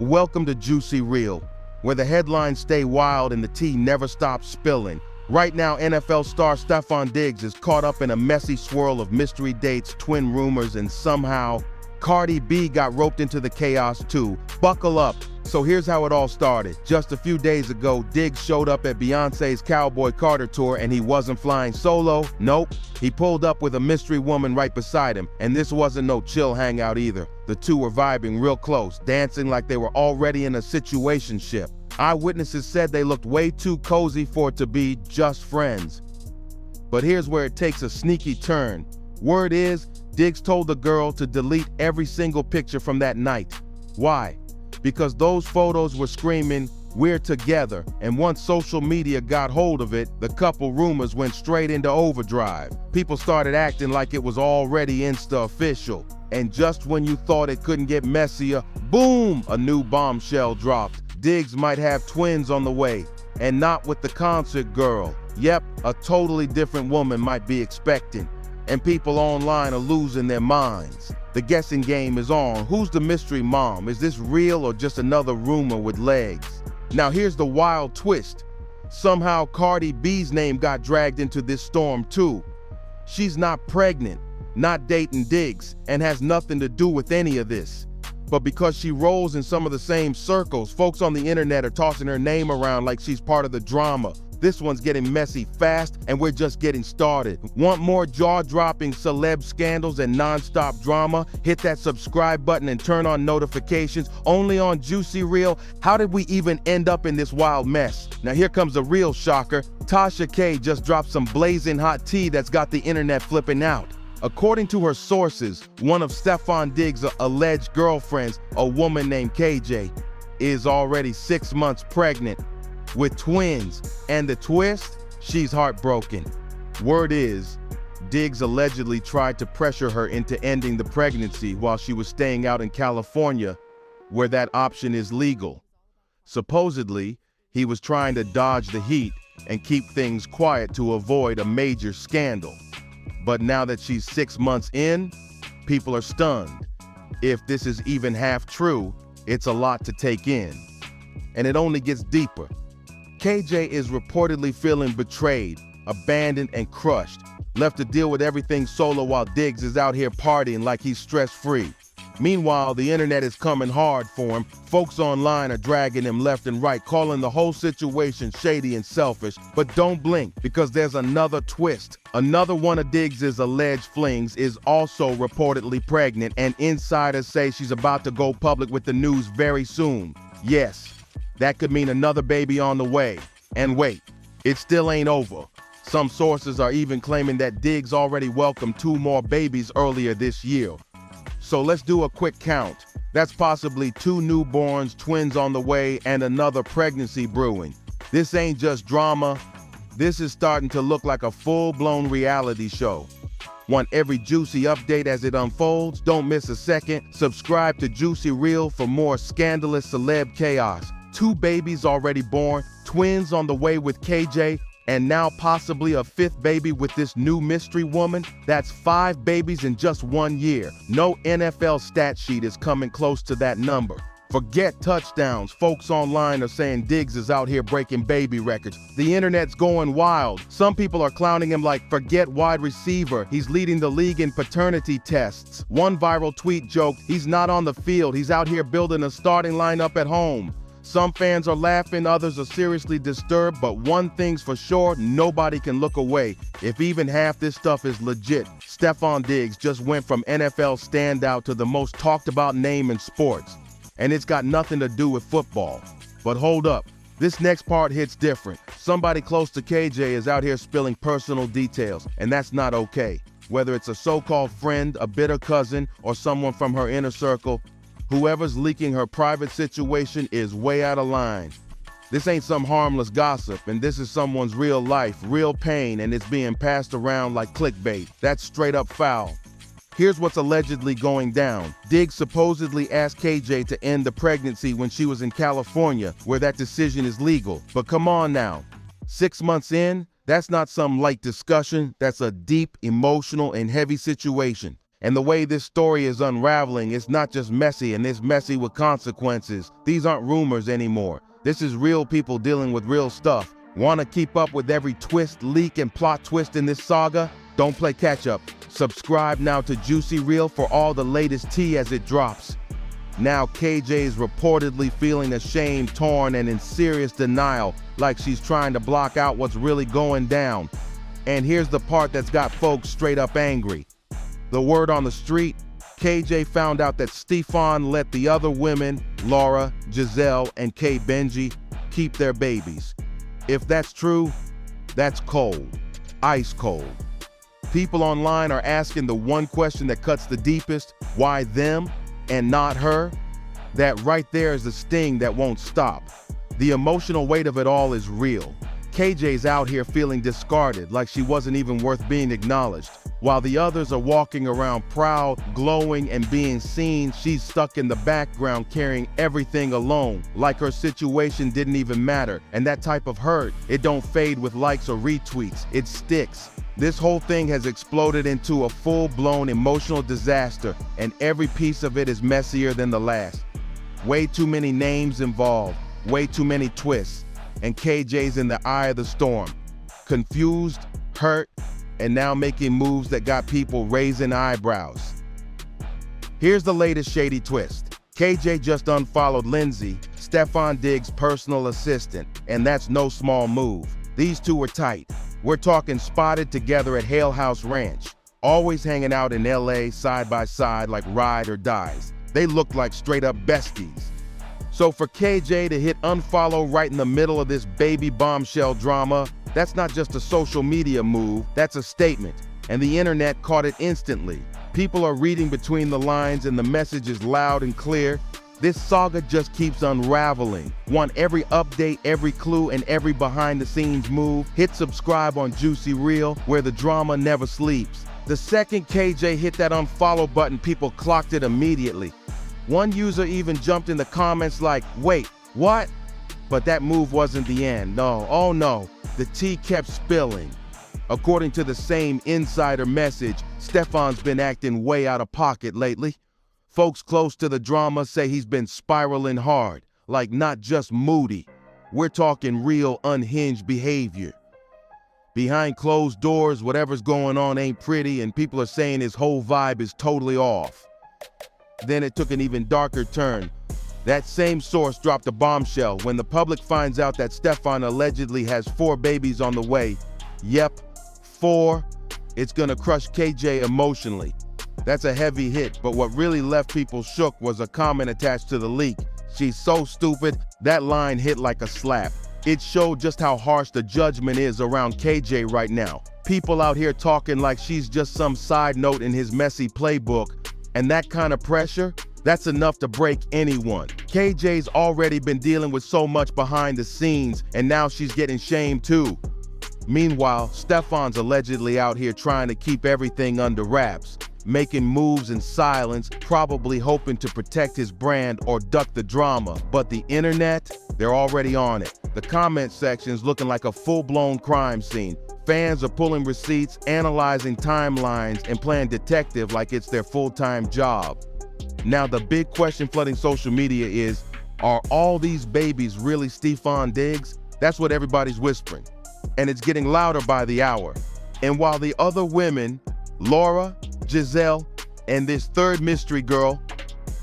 Welcome to Juicy Reel, where the headlines stay wild and the tea never stops spilling. Right now, NFL star Stefon Diggs is caught up in a messy swirl of mystery dates, twin rumors, and somehow Cardi B got roped into the chaos too. Buckle up. So here's how it all started. Just a few days ago, Diggs showed up at Beyonce's Cowboy Carter tour and he wasn't flying solo. Nope. He pulled up with a mystery woman right beside him, and this wasn't no chill hangout either. The two were vibing real close, dancing like they were already in a situationship. Eyewitnesses said they looked way too cozy for it to be just friends. But here's where it takes a sneaky turn. Word is, Diggs told the girl to delete every single picture from that night. Why? Because those photos were screaming, "We're together," and once social media got hold of it, the couple rumors went straight into overdrive. People started acting like it was already Insta official. And just when you thought it couldn't get messier, boom, a new bombshell dropped. Diggs might have twins on the way, and not with the concert girl. Yep, a totally different woman might be expecting. And people online are losing their minds. The guessing game is on. Who's the mystery mom? Is this real or just another rumor with legs? Now here's the wild twist. Somehow Cardi B's name got dragged into this storm too. She's not pregnant, not dating Diggs, and has nothing to do with any of this. But because she rolls in some of the same circles, folks on the internet are tossing her name around like she's part of the drama. This one's getting messy fast, and we're just getting started. Want more jaw-dropping celeb scandals and non-stop drama? Hit that subscribe button and turn on notifications. Only on Juicy Reel. How did we even end up in this wild mess? Now here comes a real shocker. Tasha K just dropped some blazing hot tea that's got the internet flipping out. According to her sources, one of Stefon Diggs' alleged girlfriends, a woman named KJ, is already 6 months pregnant with twins, and the twist? She's heartbroken. Word is, Diggs allegedly tried to pressure her into ending the pregnancy while she was staying out in California, where that option is legal. Supposedly, he was trying to dodge the heat and keep things quiet to avoid a major scandal. But now that she's 6 months in, people are stunned. If this is even half true, it's a lot to take in. And it only gets deeper. KJ is reportedly feeling betrayed, abandoned, and crushed, left to deal with everything solo while Diggs is out here partying like he's stress-free. Meanwhile, the internet is coming hard for him. Folks online are dragging him left and right, calling the whole situation shady and selfish. But don't blink, because there's another twist. Another one of Diggs' alleged flings is also reportedly pregnant, and insiders say she's about to go public with the news very soon. Yes. That could mean another baby on the way. And wait, it still ain't over. Some sources are even claiming that Diggs already welcomed 2 more babies earlier this year. So let's do a quick count. That's possibly 2 newborns, twins on the way, and another pregnancy brewing. This ain't just drama. This is starting to look like a full-blown reality show. Want every juicy update as it unfolds? Don't miss a second. Subscribe to Juicy Reel for more scandalous celeb chaos. 2 babies already born, twins on the way with KJ, and now possibly a 5th baby with this new mystery woman. That's 5 babies in just 1 year. No NFL stat sheet is coming close to that number. Forget touchdowns. Folks online are saying Diggs is out here breaking baby records. The internet's going wild. Some people are clowning him like, forget wide receiver. He's leading the league in paternity tests. One viral tweet joked, he's not on the field. He's out here building a starting lineup at home. Some fans are laughing, others are seriously disturbed, but one thing's for sure, nobody can look away. If even half this stuff is legit, Stefon Diggs just went from NFL standout to the most talked about name in sports. And it's got nothing to do with football. But hold up, this next part hits different. Somebody close to KJ is out here spilling personal details, and that's not okay. Whether it's a so-called friend, a bitter cousin, or someone from her inner circle, whoever's leaking her private situation is way out of line. This ain't some harmless gossip, and this is someone's real life, real pain, and it's being passed around like clickbait. That's straight up foul. Here's what's allegedly going down. Diggs supposedly asked KJ to end the pregnancy when she was in California, where that decision is legal. But come on now, 6 months in, that's not some light discussion, that's a deep, emotional, and heavy situation. And the way this story is unraveling, it's not just messy, and it's messy with consequences. These aren't rumors anymore. This is real people dealing with real stuff. Want to keep up with every twist, leak, and plot twist in this saga? Don't play catch up. Subscribe now to Juicy Reel for all the latest tea as it drops. Now KJ is reportedly feeling ashamed, torn, and in serious denial, like she's trying to block out what's really going down. And here's the part that's got folks straight up angry. The word on the street, KJ found out that Stefon let the other women, Laura, Giselle, and Kay Benji, keep their babies. If that's true, that's cold, ice cold. People online are asking the one question that cuts the deepest: why them and not her? That right there is the sting that won't stop. The emotional weight of it all is real. KJ's out here feeling discarded, like she wasn't even worth being acknowledged. While the others are walking around proud, glowing, and being seen, she's stuck in the background carrying everything alone, like her situation didn't even matter. And that type of hurt, it don't fade with likes or retweets, it sticks. This whole thing has exploded into a full-blown emotional disaster, and every piece of it is messier than the last. Way too many names involved, way too many twists, and KJ's in the eye of the storm. Confused, hurt, and now making moves that got people raising eyebrows. Here's the latest shady twist. KJ just unfollowed Lindsay, Stefon Diggs' personal assistant, and that's no small move. These two were tight. We're talking spotted together at Hale House Ranch, always hanging out in LA side by side like ride or dies. They looked like straight up besties. So for KJ to hit unfollow right in the middle of this baby bombshell drama, that's not just a social media move, that's a statement. And the internet caught it instantly. People are reading between the lines and the message is loud and clear. This saga just keeps unraveling. Want every update, every clue, and every behind-the-scenes move? Hit subscribe on Juicy Reel, where the drama never sleeps. The second KJ hit that unfollow button, people clocked it immediately. One user even jumped in the comments like, wait, what? But that move wasn't the end, no, oh no. The tea kept spilling. According to the same insider message, Stefon's been acting way out of pocket lately. Folks close to the drama say he's been spiraling hard, like not just moody. We're talking real unhinged behavior. Behind closed doors, whatever's going on ain't pretty, and people are saying his whole vibe is totally off. Then it took an even darker turn. That same source dropped a bombshell when the public finds out that Stefon allegedly has 4 babies on the way. Yep, 4. It's gonna crush KJ emotionally. That's a heavy hit, but what really left people shook was a comment attached to the leak. She's so stupid, that line hit like a slap. It showed just how harsh the judgment is around KJ right now. People out here talking like she's just some side note in his messy playbook, and that kind of pressure, that's enough to break anyone. KJ's already been dealing with so much behind the scenes, and now she's getting shamed too. Meanwhile, Stefon's allegedly out here trying to keep everything under wraps, making moves in silence, probably hoping to protect his brand or duck the drama. But the internet, they're already on it. The comment section's looking like a full-blown crime scene. Fans are pulling receipts, analyzing timelines, and playing detective like it's their full-time job. Now the big question flooding social media is, are all these babies really Stefon Diggs? That's what everybody's whispering. And it's getting louder by the hour. And while the other women, Laura, Giselle, and this third mystery girl,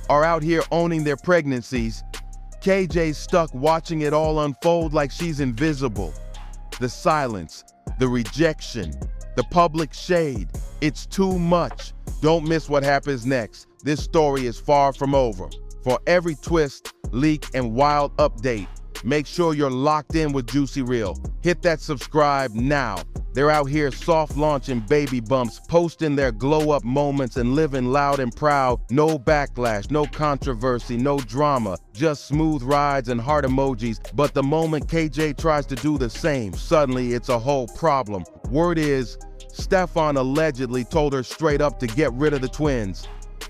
are out here owning their pregnancies, KJ's stuck watching it all unfold like she's invisible. The silence, the rejection, the public shade, it's too much. Don't miss what happens next. This story is far from over. For every twist, leak, and wild update, make sure you're locked in with Juicy Reel. Hit that subscribe now. They're out here soft launching baby bumps, posting their glow up moments and living loud and proud. No backlash, no controversy, no drama, just smooth rides and heart emojis. But the moment KJ tries to do the same, suddenly it's a whole problem. Word is, Stefon allegedly told her straight up to get rid of the twins.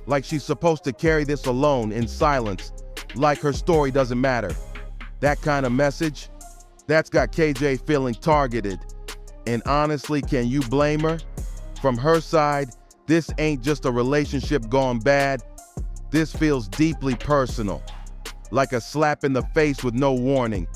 Like she's supposed to carry this alone in silence, like her story doesn't matter. That kind of message, that's got KJ feeling targeted. And honestly, can you blame her? From her side, This ain't just a relationship gone bad. This feels deeply personal, like a slap in the face with no warning.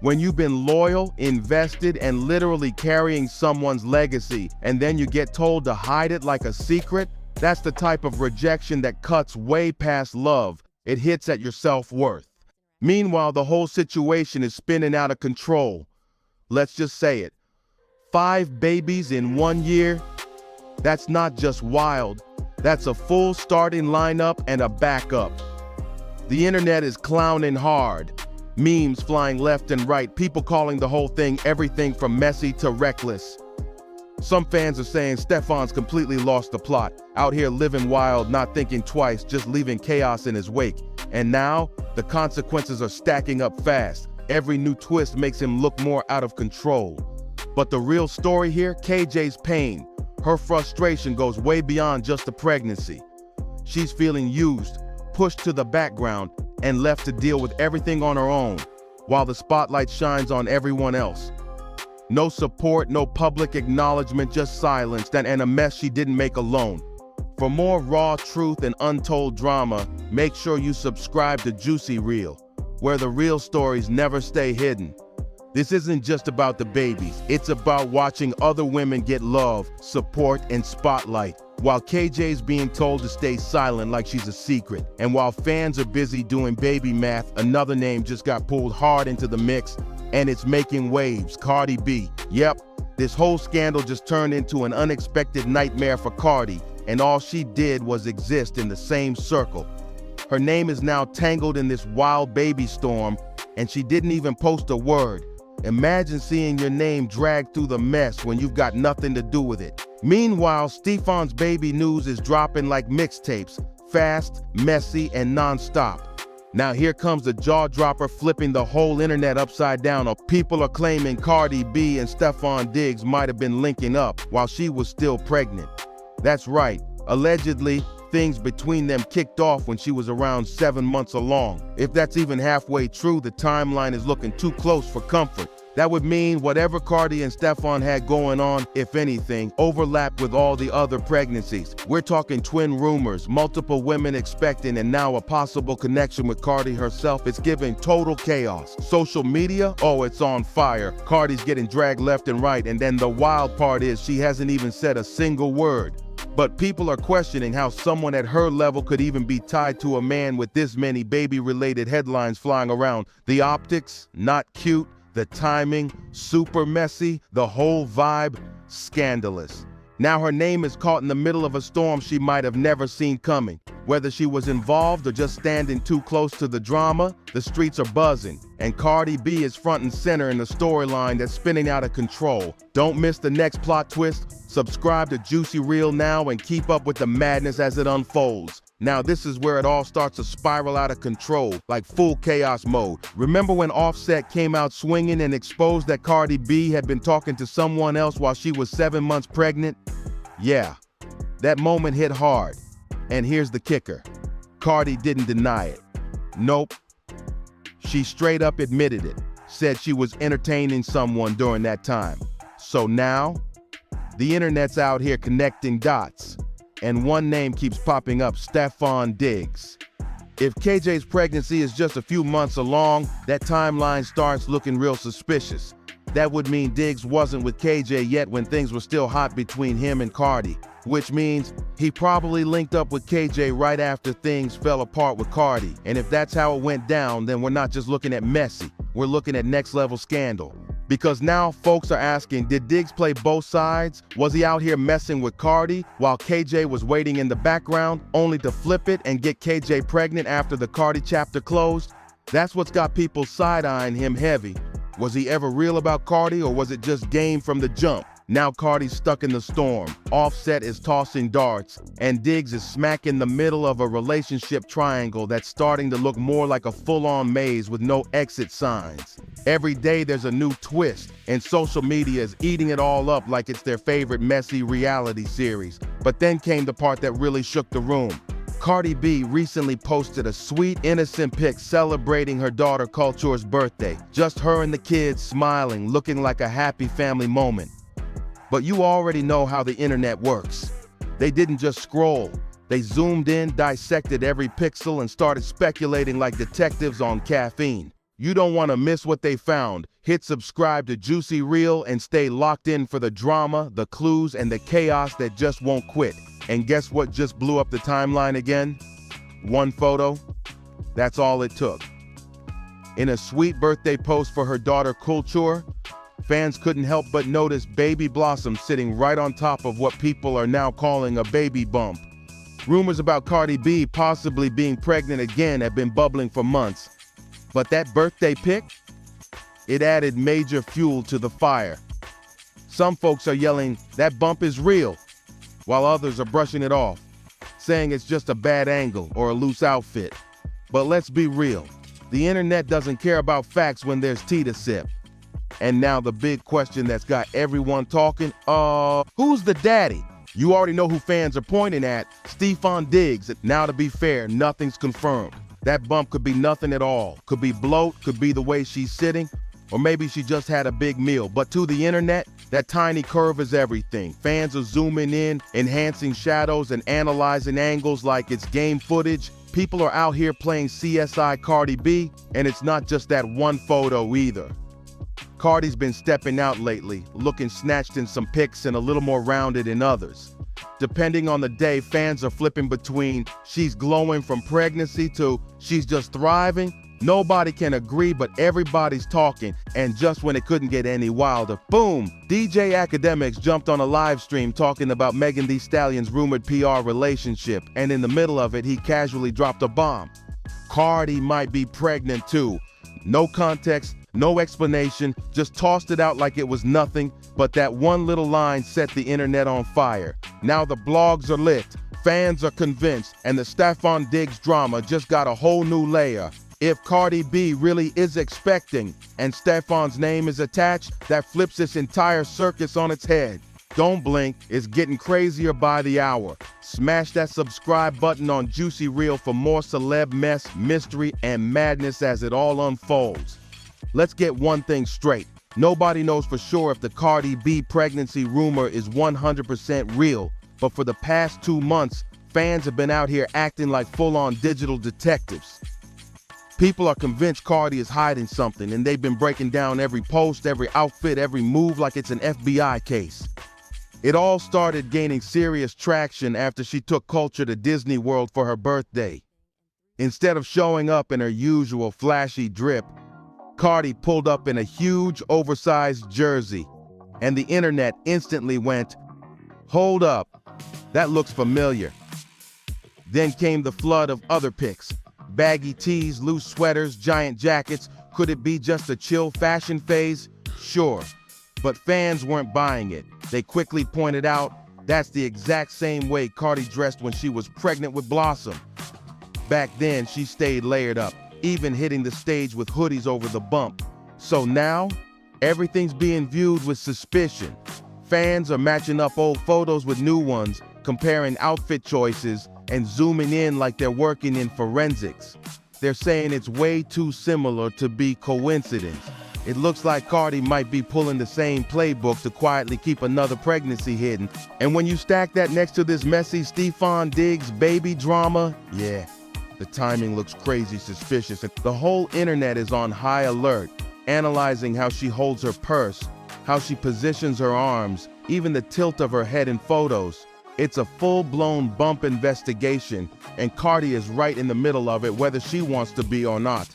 When you've been loyal, invested, and literally carrying someone's legacy, and then you get told to hide it like a secret, that's the type of rejection that cuts way past love. It hits at your self-worth. Meanwhile, the whole situation is spinning out of control. Let's just say it. 5 babies in 1 year? That's not just wild. That's a full starting lineup and a backup. The internet is clowning hard. Memes flying left and right, people calling the whole thing everything from messy to reckless. Some fans are saying Stefon's completely lost the plot, out here living wild, not thinking twice, just leaving chaos in his wake. And now, the consequences are stacking up fast. Every new twist makes him look more out of control. But the real story here, KJ's pain. Her frustration goes way beyond just the pregnancy. She's feeling used, pushed to the background, and left to deal with everything on her own, while the spotlight shines on everyone else. No support, no public acknowledgement, just silence, and a mess she didn't make alone. For more raw truth and untold drama, make sure you subscribe to Juicy Reel, where the real stories never stay hidden. This isn't just about the babies, it's about watching other women get love, support, and spotlight, while KJ's being told to stay silent like she's a secret. And while fans are busy doing baby math, another name just got pulled hard into the mix, and it's making waves, Cardi B. Yep, this whole scandal just turned into an unexpected nightmare for Cardi, and all she did was exist in the same circle. Her name is now tangled in this wild baby storm, and she didn't even post a word. Imagine seeing your name dragged through the mess when you've got nothing to do with it. Meanwhile, Stefon's baby news is dropping like mixtapes, fast, messy, and non-stop. Now here comes the jaw-dropper flipping the whole internet upside down. People are claiming Cardi B and Stefon Diggs might have been linking up while she was still pregnant. That's right, allegedly, things between them kicked off when she was around 7 months along. If that's even halfway true, the timeline is looking too close for comfort. That would mean whatever Cardi and Stefon had going on, if anything, overlapped with all the other pregnancies. We're talking twin rumors, multiple women expecting, and now a possible connection with Cardi herself. It's giving total chaos. Social media, oh, it's on fire. Cardi's getting dragged left and right, and then the wild part is she hasn't even said a single word. But people are questioning how someone at her level could even be tied to a man with this many baby-related headlines flying around. The optics, not cute. The timing, super messy. The whole vibe, scandalous. Now her name is caught in the middle of a storm she might have never seen coming. Whether she was involved or just standing too close to the drama, the streets are buzzing. And Cardi B is front and center in the storyline that's spinning out of control. Don't miss the next plot twist. Subscribe to Juicy Reel now and keep up with the madness as it unfolds. Now this is where it all starts to spiral out of control, like full chaos mode. Remember when Offset came out swinging and exposed that Cardi B had been talking to someone else while she was 7 months pregnant? Yeah, that moment hit hard. And here's the kicker. Cardi didn't deny it. Nope. She straight up admitted it, said she was entertaining someone during that time. So now, the internet's out here connecting dots. And one name keeps popping up, Stefon Diggs. If KJ's pregnancy is just a few months along, that timeline starts looking real suspicious. That would mean Diggs wasn't with KJ yet when things were still hot between him and Cardi, which means he probably linked up with KJ right after things fell apart with Cardi. And if that's how it went down, then we're not just looking at messy, we're looking at next level scandal. Because now folks are asking, did Diggs play both sides? Was he out here messing with Cardi while KJ was waiting in the background, only to flip it and get KJ pregnant after the Cardi chapter closed? That's what's got people side-eyeing him heavy. Was he ever real about Cardi, or was it just game from the jump? Now Cardi's stuck in the storm, Offset is tossing darts, and Diggs is smack in the middle of a relationship triangle that's starting to look more like a full-on maze with no exit signs. Every day there's a new twist, and social media is eating it all up like it's their favorite messy reality series. But then came the part that really shook the room. Cardi B recently posted a sweet, innocent pic celebrating her daughter Culture's birthday. Just her and the kids smiling, looking like a happy family moment. But you already know how the internet works. They didn't just scroll. They zoomed in, dissected every pixel, and started speculating like detectives on caffeine. You don't want to miss what they found. Hit subscribe to Juicy Reel and stay locked in for the drama, the clues, and the chaos that just won't quit. And guess what just blew up the timeline again? One photo. That's all it took. In a sweet birthday post for her daughter Kulture, fans couldn't help but notice baby Blossom sitting right on top of what people are now calling a baby bump. Rumors about Cardi B possibly being pregnant again have been bubbling for months. But that birthday pic? It added major fuel to the fire. Some folks are yelling, "That bump is real," while others are brushing it off, saying it's just a bad angle or a loose outfit. But let's be real. The internet doesn't care about facts when there's tea to sip. And now the big question that's got everyone talking, who's the daddy? You already know who fans are pointing at, Stefon Diggs. Now to be fair, nothing's confirmed. That bump could be nothing at all. Could be bloat, could be the way she's sitting, or maybe she just had a big meal. But to the internet, that tiny curve is everything. Fans are zooming in, enhancing shadows and analyzing angles like it's game footage. People are out here playing CSI Cardi B, and it's not just that one photo either. Cardi's been stepping out lately, looking snatched in some pics and a little more rounded in others. Depending on the day, fans are flipping between she's glowing from pregnancy to she's just thriving. Nobody can agree, but everybody's talking. And just when it couldn't get any wilder, boom, DJ Akademiks jumped on a live stream talking about Megan Thee Stallion's rumored PR relationship. And in the middle of it, he casually dropped a bomb. Cardi might be pregnant too. No context, no explanation, just tossed it out like it was nothing. But that one little line set the internet on fire. Now the blogs are lit, fans are convinced, and the Stefon Diggs drama just got a whole new layer. If Cardi B really is expecting and Stefon's name is attached, that flips this entire circus on its head. Don't blink, it's getting crazier by the hour. Smash that subscribe button on Juicy Reel for more celeb mess, mystery, and madness as it all unfolds. Let's get one thing straight. Nobody knows for sure if the Cardi B pregnancy rumor is 100% real, but for the past 2 months, fans have been out here acting like full-on digital detectives. People are convinced Cardi is hiding something, and they've been breaking down every post, every outfit, every move like it's an FBI case. It all started gaining serious traction after she took Kulture to Disney World for her birthday. Instead of showing up in her usual flashy drip, Cardi pulled up in a huge, oversized jersey, and the internet instantly went, "Hold up, that looks familiar." Then came the flood of other pics. Baggy tees, loose sweaters, giant jackets. Could it be just a chill fashion phase? Sure. But fans weren't buying it. They quickly pointed out, that's the exact same way Cardi dressed when she was pregnant with Blossom. Back then, she stayed layered up, even hitting the stage with hoodies over the bump. So now, everything's being viewed with suspicion. Fans are matching up old photos with new ones, comparing outfit choices, and zooming in like they're working in forensics. They're saying it's way too similar to be coincidence. It looks like Cardi might be pulling the same playbook to quietly keep another pregnancy hidden. And when you stack that next to this messy Stefon Diggs baby drama, yeah, the timing looks crazy suspicious. And the whole internet is on high alert, analyzing how she holds her purse, how she positions her arms, even the tilt of her head in photos. It's a full-blown bump investigation, and Cardi is right in the middle of it, whether she wants to be or not.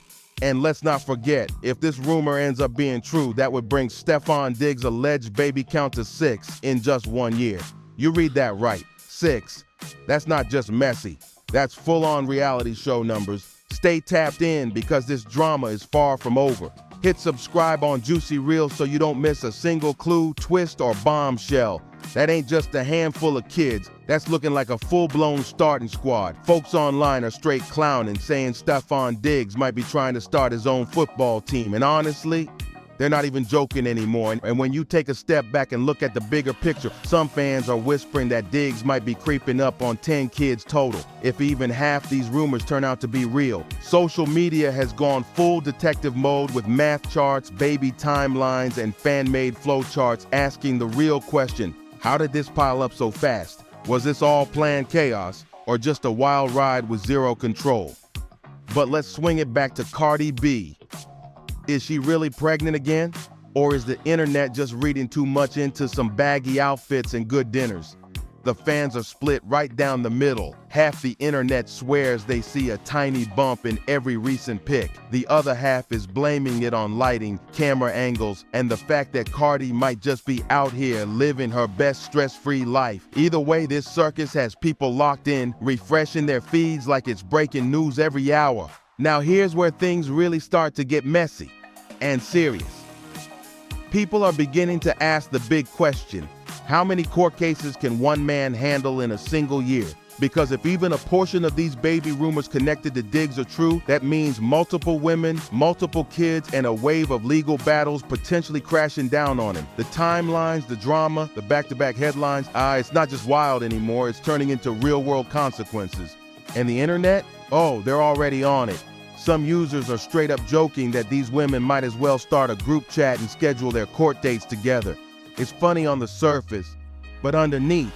And let's not forget, if this rumor ends up being true, that would bring Stefon Diggs' alleged baby count to 6 in just 1 year. You read that right, 6. That's not just messy, that's full-on reality show numbers. Stay tapped in because this drama is far from over. Hit subscribe on Juicy Reel so you don't miss a single clue, twist, or bombshell. That ain't just a handful of kids. That's looking like a full-blown starting squad. Folks online are straight clowning, saying Stefon Diggs might be trying to start his own football team. And honestly, they're not even joking anymore. And when you take a step back and look at the bigger picture, some fans are whispering that Diggs might be creeping up on 10 kids total, if even half these rumors turn out to be real. Social media has gone full detective mode with math charts, baby timelines, and fan-made flowcharts asking the real question: how did this pile up so fast? Was this all planned chaos, or just a wild ride with zero control? But let's swing it back to Cardi B. Is she really pregnant again? Or is the internet just reading too much into some baggy outfits and good dinners? The fans are split right down the middle. Half the internet swears they see a tiny bump in every recent pic. The other half is blaming it on lighting, camera angles, and the fact that Cardi might just be out here living her best stress-free life. Either way, this circus has people locked in, refreshing their feeds like it's breaking news every hour. Now here's where things really start to get messy and serious. People are beginning to ask the big question: how many court cases can one man handle in a single year? Because if even a portion of these baby rumors connected to Diggs are true, that means multiple women, multiple kids, and a wave of legal battles potentially crashing down on him. The timelines, the drama, the back-to-back headlines, it's not just wild anymore, it's turning into real-world consequences. And the internet? Oh, they're already on it. Some users are straight up joking that these women might as well start a group chat and schedule their court dates together. It's funny on the surface, but underneath,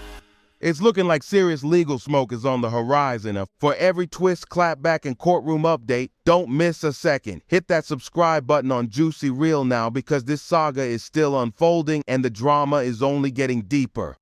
it's looking like serious legal smoke is on the horizon. For every twist, clapback, and courtroom update, don't miss a second. Hit that subscribe button on Juicy Reel now, because this saga is still unfolding and the drama is only getting deeper.